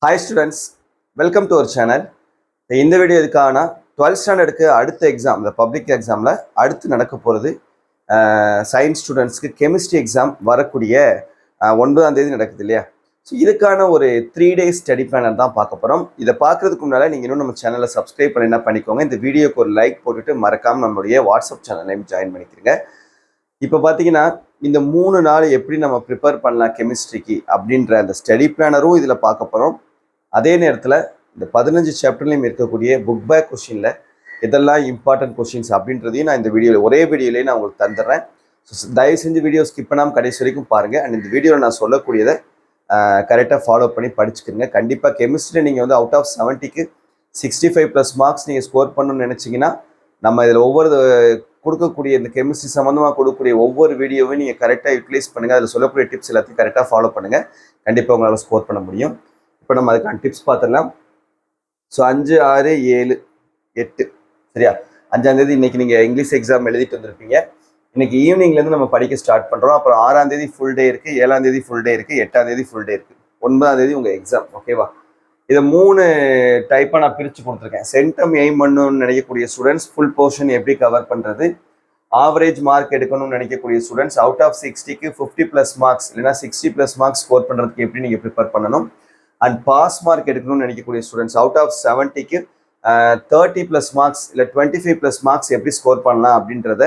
Hi students, welcome to our channel. இந்த video எதுக்காகனா 12th ஸ்டாண்டர்டுக்கு அடுத்த எக்ஸாம், இந்த பப்ளிக் எக்ஸாமில் அடுத்து நடக்க போகிறது சயின்ஸ் ஸ்டூடெண்ட்ஸ்க்கு கெமிஸ்ட்ரி எக்ஸாம் வரக்கூடிய 9ஆம் தேதி நடக்குது இல்லையா? ஸோ இதுக்கான ஒரு 3 days ஸ்டடி பிளானர் தான் பார்க்க போகிறோம். இதை பார்க்குறதுக்கு முன்னால் நீங்கள் இன்னும் நம்ம சேனலை சப்ஸ்கிரைப் பண்ணி என்ன பண்ணிக்கோங்க. இந்த வீடியோக்கு ஒரு லைக் போட்டுட்டு மறக்காமல் நம்மளுடைய வாட்ஸ்அப் சேனலையும் ஜாயின் பண்ணிக்கிறீங்க. இப்போ பார்த்தீங்கன்னா இந்த 3 நாள் எப்படி நம்ம ப்ரிப்பேர் பண்ணலாம் கெமிஸ்ட்ரிக்கு அப்படின்ற அந்த ஸ்டடி பிளானரும் இதில் பார்க்க போகிறோம். அதே நேரத்தில் இந்த 15 சாப்டர்லையும் இருக்கக்கூடிய புக் பேக் கொஷினில் இதெல்லாம் இம்பார்ட்டன்ட் கொஷின்ஸ் அப்படின்றதையும் நான் இந்த வீடியோவில் ஒரே வீடியோலேயே நான் உங்களுக்கு தந்துடுறேன். ஸோ தயவு செஞ்சு வீடியோ ஸ்கிப் பண்ணாமல் கடைசி வரைக்கும் பாருங்கள். அண்ட் இந்த வீடியோவில் நான் சொல்லக்கூடியதை கரெக்டாக ஃபாலோ பண்ணி படிச்சுக்கிறீங்க. கண்டிப்பாக கெமிஸ்ட்ரி நீங்கள் வந்து அவுட் ஆஃப் 70க்கு 65+ மார்க்ஸ் நீங்கள் ஸ்கோர் பண்ணணும்னு நினச்சிங்கன்னா நம்ம இதில் ஒவ்வொரு கொடுக்கக்கூடிய இந்த கெமிஸ்ட்ரி சம்மந்தமாக கொடுக்கக்கூடிய ஒவ்வொரு வீடியோவையும் நீங்கள் கரெக்டாக யூட்டிலைஸ் பண்ணுங்கள். அதில் சொல்லக்கூடிய டிப்ஸ் எல்லாத்தையும் கரெக்டாக ஃபாலோ பண்ணுங்கள். கண்டிப்பாக உங்களால் ஸ்கோர் பண்ண முடியும். இப்போ நம்ம அதுக்கான டிப்ஸ் பார்த்துடலாம். ஸோ 5, 6, 7, 8 சரியா, 5ஆம் தேதி இன்னைக்கு நீங்கள் இங்கிலீஷ் எக்ஸாம் எழுதிட்டு வந்திருப்பீங்க. இன்னைக்கு ஈவினிங்லேருந்து நம்ம படிக்க ஸ்டார்ட் பண்ணுறோம். அப்புறம் 6ஆம் தேதி ஃபுல் டே இருக்குது, 7ஆம் தேதி ஃபுல் டே இருக்குது, 8ஆம் தேதி ஃபுல் டே இருக்குது, 9ஆம் தேதி உங்கள் எக்ஸாம். ஓகேவா? இதை 3 டைப்பாக நான் பிரித்து கொடுத்துருக்கேன். சென்டம் எய்ம் பண்ணணும்னு நினைக்கக்கூடிய ஸ்டூடெண்ட்ஸ் ஃபுல் போர்ஷன் எப்படி கவர் பண்ணுறது, ஆவரேஜ் மார்க் எடுக்கணும்னு நினைக்கக்கூடிய ஸ்டூடெண்ட்ஸ் அவுட் ஆஃப் 60க்கு 50+ மார்க்ஸ் இல்லைனா 60+ மார்க்ஸ் ஸ்கோர் பண்ணுறதுக்கு எப்படி நீங்கள் ப்ரிப்பேர் பண்ணணும், அண்ட் பாஸ் மார்க் எடுக்கணும்னு நினைக்கக்கூடிய ஸ்டூடெண்ட்ஸ் அவுட் ஆஃப் 70க்கு 30+ மார்க்ஸ் இல்லை 25+ மார்க்ஸ் எப்படி ஸ்கோர் பண்ணலாம் அப்படின்றத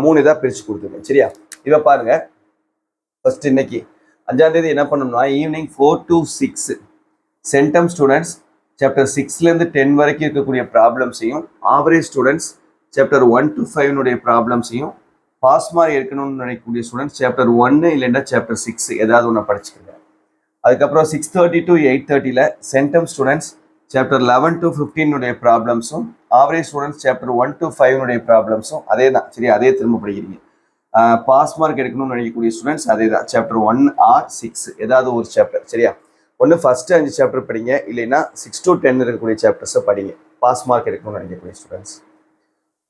3 இதாக பிரித்து கொடுத்துருக்கேன். சரியா? இதை பாருங்க. ஃபர்ஸ்ட் இன்னைக்கு 5ஆம் தேதி என்ன பண்ணணும்னா evening 4 to 6 centum students chapter 6லேருந்து 10 வரைக்கும் இருக்கக்கூடிய ப்ராப்ளம்ஸையும், ஆவரேஜ் ஸ்டூடெண்ட்ஸ் சாப்டர் 1 to 5 ப்ராப்ளம்ஸையும், பாஸ் மார்க் எடுக்கணும்னு நினைக்கக்கூடிய ஸ்டூடெண்ட்ஸ் சாப்டர் 1 இல்லைன்னா சாப்டர் 6 ஏதாவது ஒன்று படிச்சுக்கோங்க. அதுக்கப்புறம் 6:30 to 8:30 centum students chapter 11 to 15 ப்ராப்ளம்ஸும், ஆவரேஜ் ஸ்டூடெண்ட்ஸ் சாப்டர் 1 to 5 ப்ராப்ளம்ஸும் அதே தான். சரியா? அதே திரும்ப படிக்கிறீங்க. பாஸ் மார்க் எடுக்கணும்னு நினைக்கக்கூடிய ஸ்டூடெண்ட்ஸ் அதே தான். சாப்டர் 1 or 6 ஏதாவது ஒரு சாப்டர். சரியா? ஒன்று ஃபர்ஸ்ட் 5 சாப்டர் படிங்க, இல்லைன்னா 6 to 10 இருக்கக்கூடிய சாப்டர்ஸை படிங்க பாஸ் மார்க் எடுக்கணும்னு நினைக்கக்கூடிய ஸ்டூடெண்ட்ஸ்.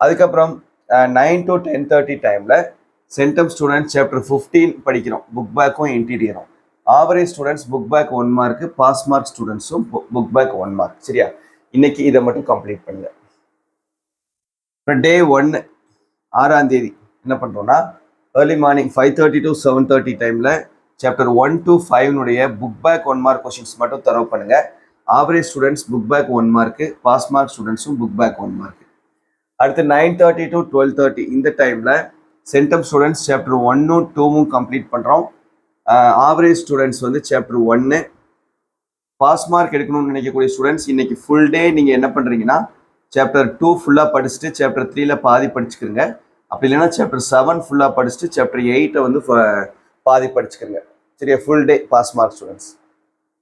அதுக்கப்புறம் 9 to 10:30 டைமில் சென்டம் ஸ்டூடெண்ட்ஸ் சாப்டர் 15 படிக்கிறோம், புக் பேக்கும் இன்டீரியரும். Average students book back 1 mark, pass mark ஸ்டூடெண்ட்ஸும் புக் பேக் 1 மார்க். சரியா? இன்னைக்கு இதை மட்டும் கம்ப்ளீட் பண்ணுங்க. இப்போ டே 1 6ஆம் தேதி என்ன பண்ணுறோம்னா ஏர்லி மார்னிங் 5:30 to 7:30 டைமில் chapter 1 to 5 book back 1 mark questions மட்டும் தரவு பண்ணுங்க. Average students book back 1 mark, pass mark ஸ்டூடெண்ட்ஸும் புக் பேக் 1 மார்க். அடுத்து 9:30 to 12:30 இந்த டைமில் சென்டம் ஸ்டூடெண்ட்ஸ் சாப்டர் 1 2 கம்ப்ளீட் பண்ணுறோம். ஆவரேஜ் ஸ்டூடெண்ட்ஸ் வந்து சாப்டர் 1, பாஸ் மார்க் எடுக்கணும்னு நினைக்கக்கூடிய ஸ்டூடெண்ட்ஸ் இன்னைக்கு ஃபுல் டே நீங்கள் என்ன பண்ணுறீங்கன்னா சாப்டர் 2 ஃபுல்லாக படிச்சுட்டு சாப்டர் 3ல பாதி படிச்சுக்கிறங்க. அப்படி இல்லைன்னா சாப்டர் 7 ஃபுல்லாக படிச்சுட்டு சாப்டர் 8 வந்து பாதி படிச்சுக்கிறங்க. சரியா? Full day pass mark students.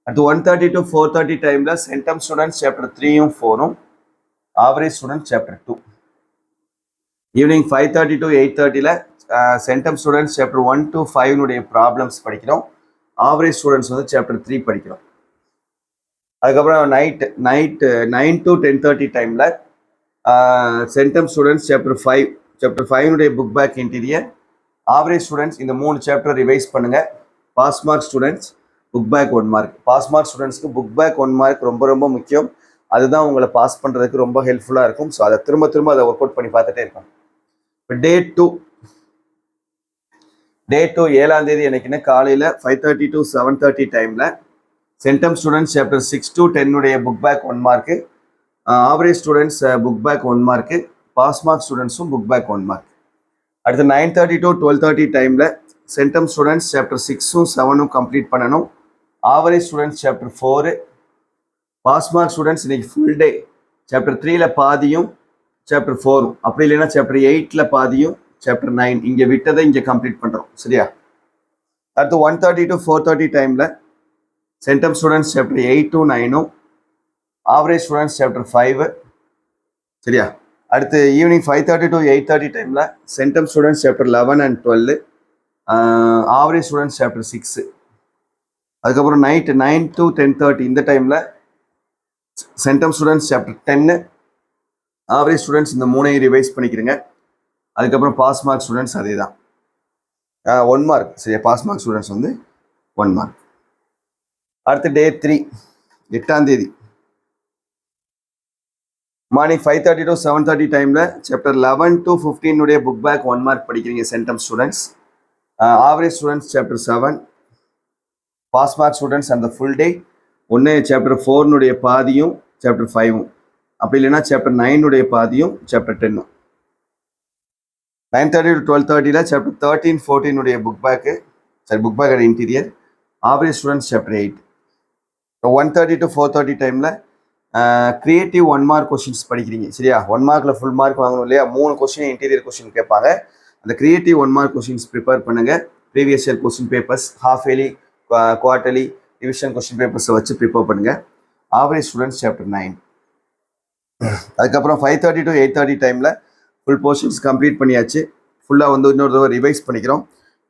அடுத்து 1:30 to 4:30 டைமில் centum students chapter 3 4, average students chapter 2. Evening 5:30 to 8:30 centum students chapter 1 to 5 problems படிக்கிறோம். ஆவரேஜ் ஸ்டூடெண்ட்ஸ் வந்து சாப்டர் 3 படிக்கிறோம். அதுக்கப்புறம் நைட் 9 to 10:30 டைமில் centum students chapter 5 book back interior, average students இந்த 3 chapter revise பண்ணுங்க. Pass mark students book back 1 mark. Pass mark ஸ்டூடெண்ட்ஸ்க்கு book back 1 mark ரொம்ப ரொம்ப முக்கியம். அதுதான் உங்களை பாஸ் பண்ணுறதுக்கு ரொம்ப ஹெல்ப்ஃபுல்லாக இருக்கும். ஸோ அதை திரும்ப அதை ஒர்க் அவுட் பண்ணி பார்த்துட்டே இருக்கும். இப்போ டே 2 7ஆம் தேதி எனக்குன்னு காலையில் 5:30 to 7:30 டைமில் centum students chapter 6 to 10 book back 1 mark, average students book back 1 mark, pass mark ஸ்டூடெண்ட்ஸும் புக் பேக் 1 மார்க். அடுத்து 9:30 to 12:30 டைமில் சென்டம் ஸ்டூடெண்ட்ஸ் சாப்டர் 6 7 கம்ப்ளீட் பண்ணணும். Average students chapter 4, pass mark students இன்னைக்கு ஃபுல் டே சாப்டர் 3ல பாதியும் chapter 4, அப்படி இல்லைன்னா chapter 8ல பாதியும் சாப்டர் 9 இங்கே விட்டதை இங்கே கம்ப்ளீட் பண்ணுறோம். சரியா? அடுத்து 1:30 to 4:30 டைமில் centum students chapter 8 to 9, average students chapter 5. சரியா? அடுத்து ஈவினிங் 5:30 to 8:30 டைமில் centum students chapter 11 and 12, average students chapter 6. அதுக்கப்புறம் நைட் 9 to 10:30 இந்த டைமில் centum students chapter 10, average students இந்த 3 ரிவைஸ் பண்ணிக்கிறங்க. அதுக்கப்புறம் பாஸ் மார்க் ஸ்டூடெண்ட்ஸ் அதே தான் 1 மார்க். சரியா? பாஸ் மார்க் ஸ்டூடெண்ட்ஸ் வந்து 1 மார்க். அடுத்து டே 3 8ஆம் தேதி மார்னிங் 5:30 to 7:30 டைமில் chapter 11 to 15 book back 1 mark படிக்கிறீங்க centum students. Average students chapter 7, pass mark students அந்த ஃபுல் டே ஒன்று சாப்டர் 4 பாதியும் சாப்டர் 5, அப்படி இல்லைன்னா சாப்டர் 9 பாதியும் chapter 10. 9:30 to 12:30 chapter 13, 14 book back and interior. Average students chapter 8. 1:30 to 4:30 டைமில் creative 1 mark questions படிக்கிறீங்க சரியா. 1 மார்க்கில் ஃபுல் மார்க் வாங்கணும் இல்லையா, 3 கொஸ்டின் இன்டீரியர் கொஸ்டின் கேட்பாங்க. அந்த கிரியேட்டிவ் 1 மார்க் கொஸ்டின்ஸ் ப்ரிப்பேர் பண்ணுங்கள். Previous year question papers, half yearly, quarterly, division question பேப்பர்ஸை வச்சு ப்ரிப்பேர் பண்ணுங்கள். Average students chapter 9. அதுக்கப்புறம் 5:30 to 8:30 டைமில் ஃபுல் போர்ஷன்ஸ் கம்ப்ளீட் பண்ணியாச்சு. ஃபுல்லாக வந்து இன்னொரு தடவை ரிவைஸ் பண்ணிக்கிறோம்.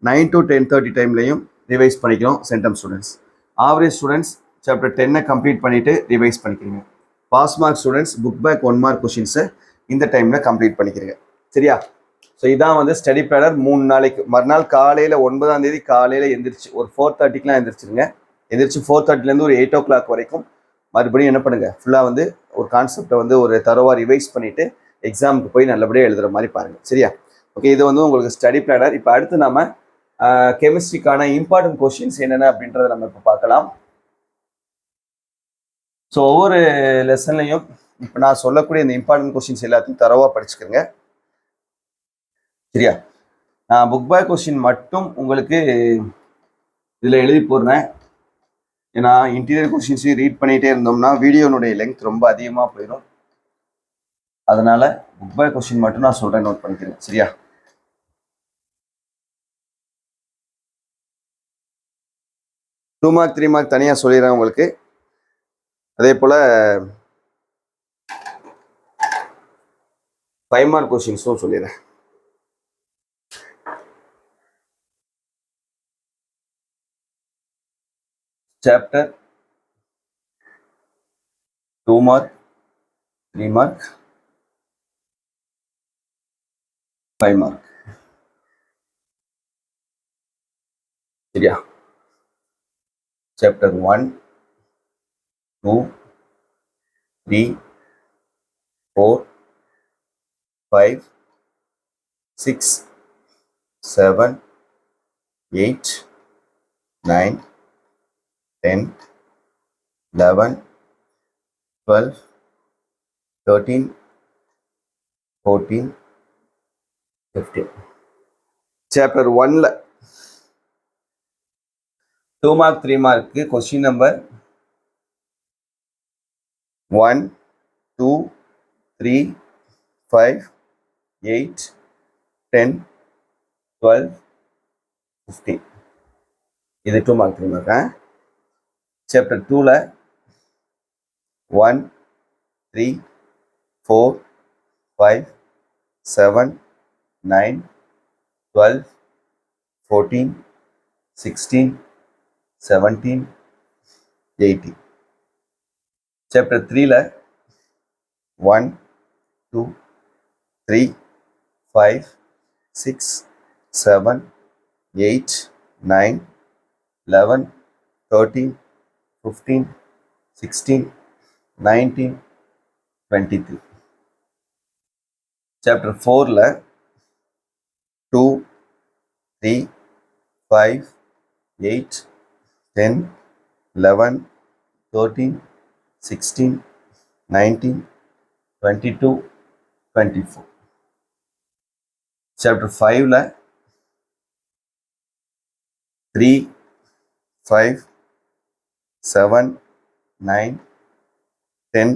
9 to 10:30 டைம்லையும் ரிவைஸ் பண்ணிக்கிறோம் centum students. Average students chapter 10 complete பண்ணிவிட்டு ரிவைஸ் பண்ணிக்கிறீங்க. Pass mark students book back 1 mark கொஸ்டின்ஸை இந்த டைமில் கம்ப்ளீட் பண்ணிக்கிறீங்க சரியா. ஸோ இதான் வந்து ஸ்டடி பிளானர் 3 நாளைக்கு. மறுநாள் காலையில் 9ஆம் தேதி காலையில் எந்திரிச்சு ஒரு 4:30க்கெலாம் எந்திரிச்சிருங்க. எந்திரிச்சு 4:30லேருந்து ஒரு 8 o'clock வரைக்கும் மறுபடியும் என்ன பண்ணுங்கள், ஃபுல்லாக வந்து ஒரு கான்செப்டை வந்து ஒரு தரோவாக ரிவைஸ் பண்ணிவிட்டு எக்ஸாமுக்கு போய் நல்லபடியாக எழுதுகிற மாதிரி பாருங்கள் சரியா. ஓகே, இது வந்து உங்களுக்கு ஸ்டடி பிளானர். இப்போ அடுத்து நம்ம கெமிஸ்ட்ரிக்கான இம்பார்ட்டன்ட் கொஸ்டின்ஸ் என்னென்ன அப்படின்றத நம்ம இப்போ பார்க்கலாம். ஸோ ஒவ்வொரு லெசன்லையும் இப்போ நான் சொல்லக்கூடிய இந்த இம்பார்ட்டன்ட் கொஸ்டின்ஸ் எல்லாத்தையும் தரவாக படிச்சுக்கிறேங்க சரியா. நான் புக் பேக் கொஸ்டின் மட்டும் உங்களுக்கு இதில் எழுதி போடுறேன். ஏன்னா இன்டீரியர் கொஸ்டின்ஸையும் ரீட் பண்ணிகிட்டே இருந்தோம்னா வீடியோனுடைய லெங்க் ரொம்ப அதிகமாக போயிடும். அதனால் புக் பேக் கொஸ்டின் மட்டும் நான் சொல்கிறேன், நோட் பண்ணிக்கிறேன் சரியா. டூ மார்க் 3 மார்க் தனியாக சொல்லிடுறேன் உங்களுக்கு. அதே போல் 5 மார்க் கொஸ்டின்ஸும் சொல்லிடுறேன். சாப்டர் 2 மார்க் 3 மார்க் 5 மார்க் சரியா. சாப்டர் 1, 2, 3, 4, 5, 6, 7, 8, 9, 10, 11, 12, 13, 14, 15. சாப்டர் 1ல் 2 மார்க் 3 மார்க்கு கொஸ்டின் நம்பர் 1, 2, 3, 5, 8, 10, 12, 15. இது 2 மார்க் 3 மார்க். சாப்டர் 2ல் 1, 3, 4, 5, 7, 9, 12, 14, 16, 17, 18. சாப்டர் 3ல் 1, 2, 3, 5, 6, 7, 8, 9, 11, 13, 15, 16, 19, 23. சாப்டர் 4ல் 2, 3, 5, 8, 10, 11, 13, 16, 19, 22, 24. சாப்டர் 5ல் 3, 5, 7, 9, 10,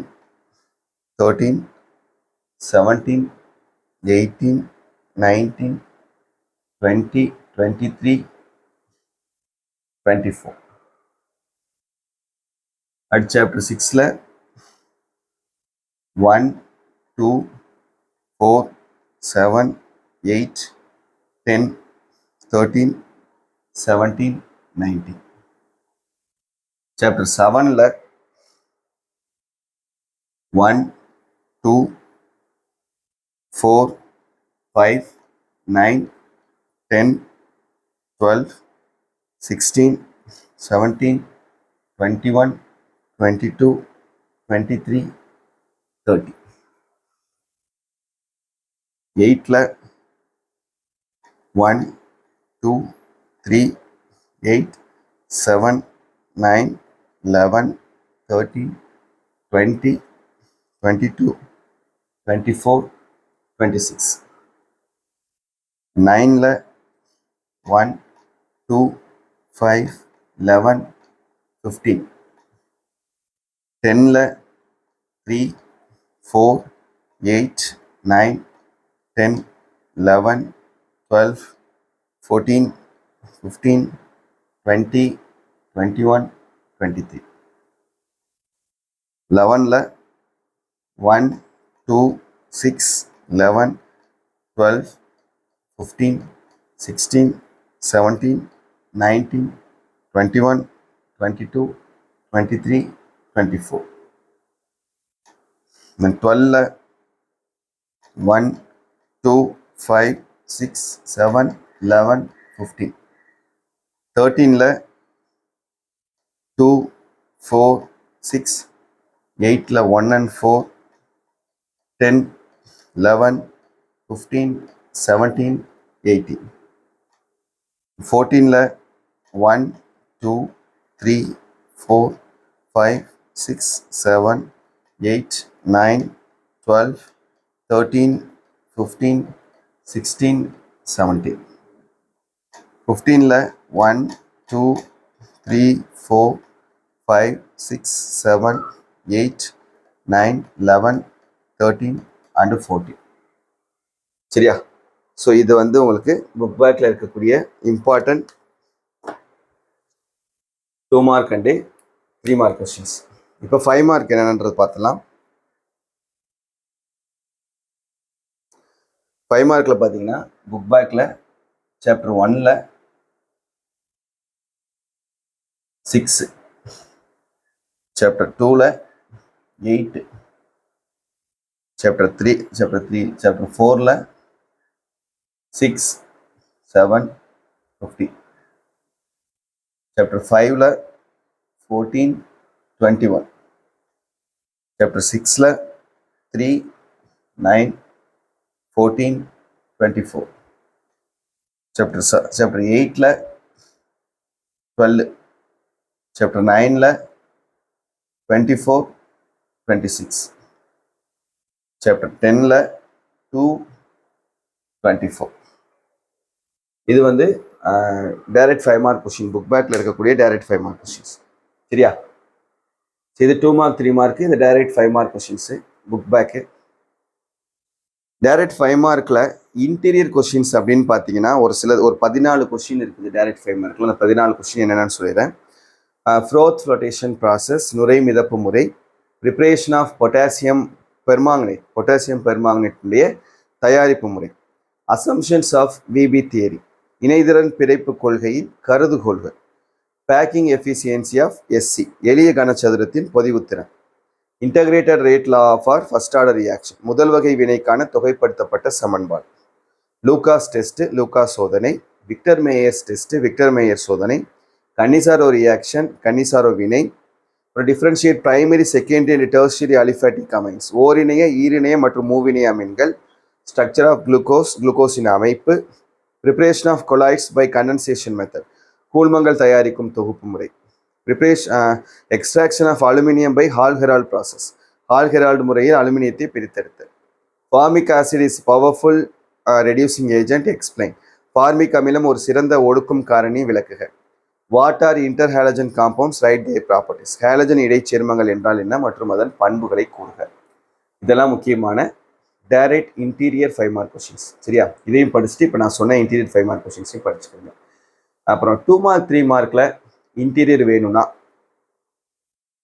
13, 17, 18, 19, 20, 23, 24. அடுத்த chapter 6ல் 1, 2, 4, 7, 8, 10, 13, 17, 19. Chapter 7ல் 1, 2, 4, 5, 9, 10, 12, 16, 17, 21, 22, 23, 30. 8ல 1, 2, 3, 8, 7, 9, 11, 13, 20, 22, 24, 26. 9ல 1, 2, 5, 11, 15. 10ல 3, 4, 8, 9, 10, 11, 12, 14, 15, 20, 21, 23. 11ல 1, 2, 6, 11, 12, 15, 16, 17, 19, 21, 22, 23, 24. Then 12ல 1, 2, 5, 6, 7, 11, 15. 13ல 2, 4, 6, 8ல 1 and 4, 10, 11, 15, 17, 18. 14ல 1, 2, 3, 4, 5, 6, 7, 8, 9, 12, 13, 15, 16, 17. 15ல 1, 2, 3, 4, 5, 6, 7, 8, 9, 11, 13 and 14. சரியா? ஸோ இது வந்து உங்களுக்கு புக் பேக்கில் இருக்கக்கூடிய important 2 mark and 3 mark questions. இப்போ 5 மார்க் என்னன்றது பார்த்தலாம். 5 மார்க்கில் பார்த்தீங்கன்னா புக் பேக்கில் சாப்டர் 1ல் 6, சாப்டர் 2ல் 8, சாப்டர் 4ல் 6, 7, 50. சாப்டர் 5ல் 14, 21. சாப்டர் 6ல் 3, 9, 14, 24. சாப்டர் 8ல் 12. சாப்டர் 9ல் 24, 26. சாப்டர் 10ல் 2, 24. இது வந்து டைரக்ட் 5 மார்க் கொஸ்டின், புக் பேக்கில் இருக்கக்கூடிய டைரக்ட் 5 மார்க் கொஸ்டின்ஸ். சரியா? இது 2 மார்க் 3 மார்க், இது direct 5 mark questions book bag. Direct 5 மார்க்கில் இன்டீரியர் கொஸ்டின்ஸ் அப்படின்னு பார்த்தீங்கன்னா ஒரு 14 கொஸ்டின் இருக்குது டைரக்ட் 5 மார்க்கில். அந்த 14 கொஸ்டின் என்னென்னு சொல்லிடுறேன். ஃப்ரோத் ஃப்ளோட்டேஷன் ப்ராசஸ், நுரை மிதப்பு முறை, ப்ரிப்ரேஷன் ஆஃப் பொட்டாசியம் பெர்மாங்கனேட்டுடைய தயாரிப்பு முறை, அசம்ஷன்ஸ் ஆஃப் விபி தியரி, இணைதிறன் பிணைப்பு கொள்கையின் கருதுகோள்கள், பேக்கிங் எஃபிசியன்சி ஆஃப் எஸ்சி, எளிய கனசதுரத்தின் பொதிவுத்திறன், integrated rate law for first order reaction, முதல் வகை வினைக்கான தொகைப்படுத்தப்பட்ட சமன்பாடு, லூகாஸ் டெஸ்ட், லூகாஸ் சோதனை, Victor Meyers test, Victor Meyer சோதனை, கன்னிசாரோ ரியாக்ஷன், கன்னிசாரோ வினை, differentiate primary secondary and tertiary aliphatic amines, ஓரிணைய ஈரிணைய மற்றும் மூவிணைய அமீன்கள், ஸ்ட்ரக்சர் ஆஃப் குளுக்கோஸின் அமைப்பு, preparation of colloids by condensation method, கூழ்மங்கள் தயாரிக்கும் தொகுப்பு முறை, extraction of aluminium by Hall Heroult process, Hall Heroult முறையில் அலுமினியத்தை பிரித்தெடுத்தல், formic acid is powerful reducing agent, explain, formic அமிலம் ஒரு சிறந்த ஒடுக்கும் காரணி, விளக்குக, what are inter halogen compounds, write their properties, halogen இடைச்சேர்மங்கள் என்றால் என்ன மற்றும் அதன் பண்புகளை கூறுக. இதெல்லாம் முக்கியமான டைரக்ட் இன்டீரியர் 5 மார்க் கொஸ்டின்ஸ். சரியா? இதையும் படிச்சுட்டு இப்போ நான் சொன்ன இன்டீரியர் 5 மார்க் கொஸ்டின்ஸையும் படிச்சுக்கோங்க. அப்புறம் 2 மார்க் 3 மார்க்கில் இன்டீரியர் வேணும்னா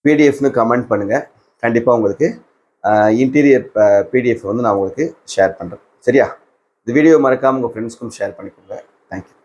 பிடிஎஃப்னு கமெண்ட் பண்ணுங்கள். கண்டிப்பாக உங்களுக்கு இன்டீரியர் பிடிஎஃப் வந்து நான் உங்களுக்கு ஷேர் பண்ணுறேன். சரியா? இந்த வீடியோ மறக்காமல் உங்கள் ஃப்ரெண்ட்ஸ்க்கும் ஷேர் பண்ணிக்கோங்க. தேங்க்யூ.